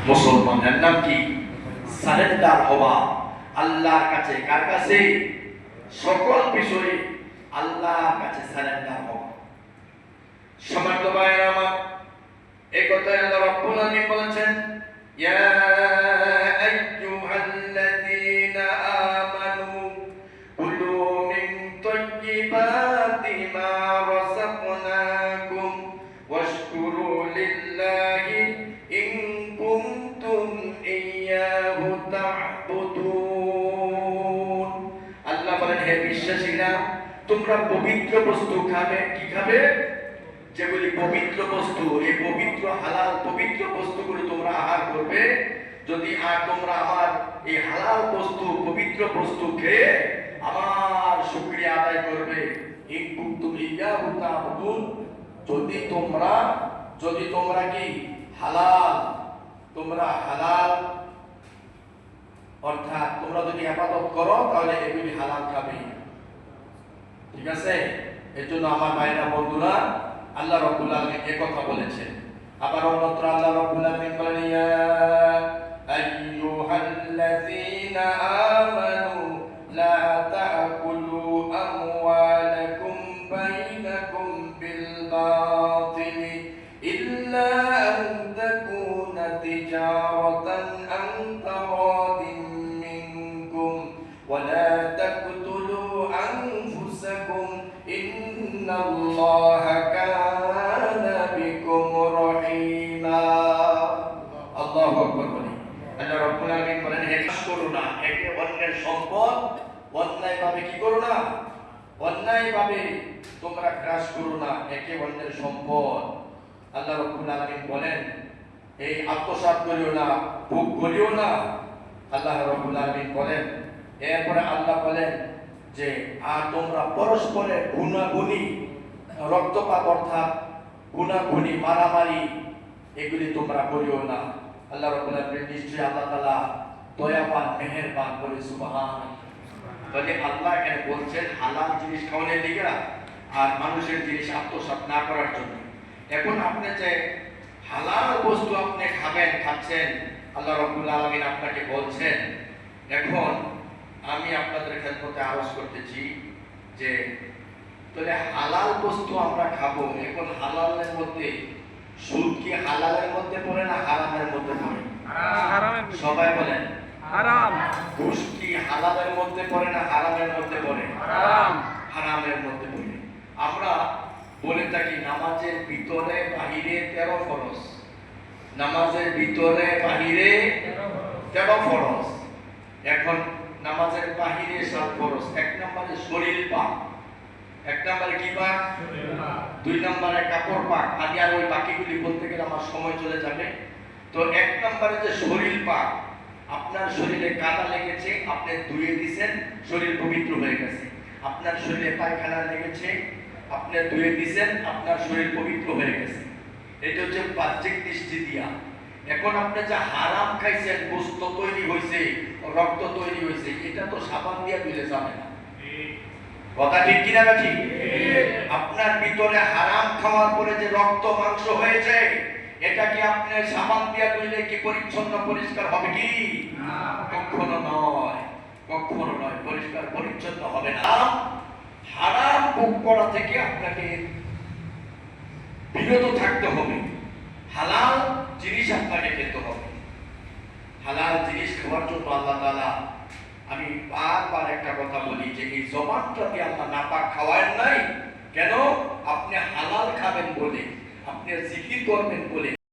মুসলমানের নাম কি? সারেন্ডার হওয়া আল্লাহর কাছে। কার কাছে? সকল বিষয়ে আল্লাহর কাছে সারেন্ডার হওয়া। সম্মানিত ভাইরা আমার, এই কথাই আল্লাহ রাব্বুল আলামিন বলেছেন, ইয়া আইয়ুহাল্লাযীনা আমানু কুলু মিন তাইয়্যিবাতি মা রাযাকনাকুম ওয়াশকুরু লিল্লাহি ইন কুনতুম ইয়্যাহু তা'বুদুন। আল্লাহ বলেন, হে বিশ্বাসীরা, তোমরা পবিত্র বস্তু খাবে। কি খাবে? যেগুলি পবিত্র বস্তু, এই পবিত্র হালাল পবিত্র বস্তুগুলো তোমরা আহার করবে। যদি তোমরা আমার এই হালাল বস্তু পবিত্র বস্তু খেয়ে আমার শুকরিয়া আদায় করবে, ইন কুনতুম ইয়্যাহু তা'বুদুন, যদি তোমরা কি হালাল, অর্থাৎ তোমরা যদি ইবাদত করো তাহলে এগুলি হালাল খাবে। ঠিক আছে? এর জন্য আমার ভাইরা বন্ধুরা, আল্লাহ রাব্বুল আলামিন এই কথা বলেছেন। আবার অন্যত্র আল্লাহ রাব্বুল আলামিন বলেন, ইয়া আইয়ুহাল্লাযীনা আমানু লা তা'কুলু আমওয়ালাকুম বাইনাকুম বিল বাতিল ইল্লা আন তাকুনা তিজারাতান আন তারাদিন মিনকুম ওয়া লা তাকতুলু আনফুসাকুম ইন্নাল্লাহা কানা বিকুম রহিমা। আল্লাহু আকবার বলি। আল্লাহ রাব্বুল আলামিন বলেন, হে করো না একে অন্যের সম্পদ অন্যায়ভাবে কি করো না, অন্যায়ভাবে তোমরা গ্রাস করো না একে অন্যের সম্পদ। আল্লাহ রাব্বুল আলামিন বলেন, এই আত্মসাৎ করিও না, ভোগ করিও না। আল্লাহ রাব্বুল আলামিন বলেন, এরপরে আল্লাহ বলেন যে আর তোমরা পরস্পরে গুনাগুনি রক্তপাত অর্থাৎ গুনাগুনি মারামারি এগুলি তোমরা করিও না। আল্লাহ রাব্বুল আলামিন নিশ্চয়ই আল্লাহ তাআলা দয়াবান মেহেরবান। বলে সুবহানাল্লাহ। তাহলে আল্লাহ এখানে বলছেন হালাল জিনিস খাওয়ানোর লিগে আর মানুষের জিনিস আত্মসাৎ না করার জন্য। এখন আপনি যে হালাল বস্তু আপনি খাচ্ছেন, আল্লাহ রাব্বুল আলামিন আপনাকে বলছেন। এখন আমি আপনাদের খেদমতে আরজ করতেছি যে তাহলে হালাল বস্তু আমরা খাবো। এখন হালালের মধ্যে সুদ কি হালালের মধ্যে পড়ে না হারামের মধ্যে পড়ে? সবাই বলেন হারাম। ঘুষ কি হালালের মধ্যে পড়ে না হারামের মধ্যে পড়ে? হারামের মধ্যে পড়ে। আমরা বলে থাকি নামাজের ভিতরে বাহিরে 13 ফরজ, নামাজের ভিতরে বাহিরে 13 ফরজ। এখন নামাজের বাহিরে 7 ফরজ। 1 নম্বরে শরীর পাক, 1 নম্বরে কি পাক? 2 নম্বরে কাপড় পাক। আর ওই বাকিগুলি বলতে গেলে আমার সময় চলে যাবে। তো 1 নম্বরে যে শরীর পাক, আপনার শরীরে কাদা লেগেছে, আপনি ধুয়ে দিয়েছেন, শরীর পবিত্র হয়ে গেছে। আপনার শরীরে পায়খানা লেগেছে, আপনি ধুয়ে দিয়েছেন, আপনার শরীর পবিত্র হয়ে গেছে। এটা হচ্ছে বাহ্যিক দৃষ্টি দিয়া। এখন আপনি যে হারাম খাইছেন, গোশত তৈরি হয়েছে, রক্ত তৈরি হয়েছে, এটা তো সাবান দিয়া ধুলে যাবে না। কথা ঠিক কিনা? ঠিক। আপনার ভিতরে হারাম খাওয়ার পরে যে রক্ত মাংস হয়েছে, এটা কি আপনি সাবান দিয়া ধুইলে কি পরিচ্ছন্ন পরিষ্কার হবে কি? কখনো নয়, কখনো নয়, পরিষ্কার পরিচ্ছন্ন হবে না। হারাম ভোগ করা থেকে আপনাকে বিরত থাকতে হবে। হালাল জিনিস আপনাকে খেতে হবে। হালাল জিনিস খাওয়ার জন্য আল্লাহ তাআলা, আমি বারবার একটা কথা বলি যে এই জবানটাকে আল্লাহ নাপাক খাওয়ায় নাই। কেন? আপনি হালাল খাবেন বলে, আপনি জিকির করবেন বলে,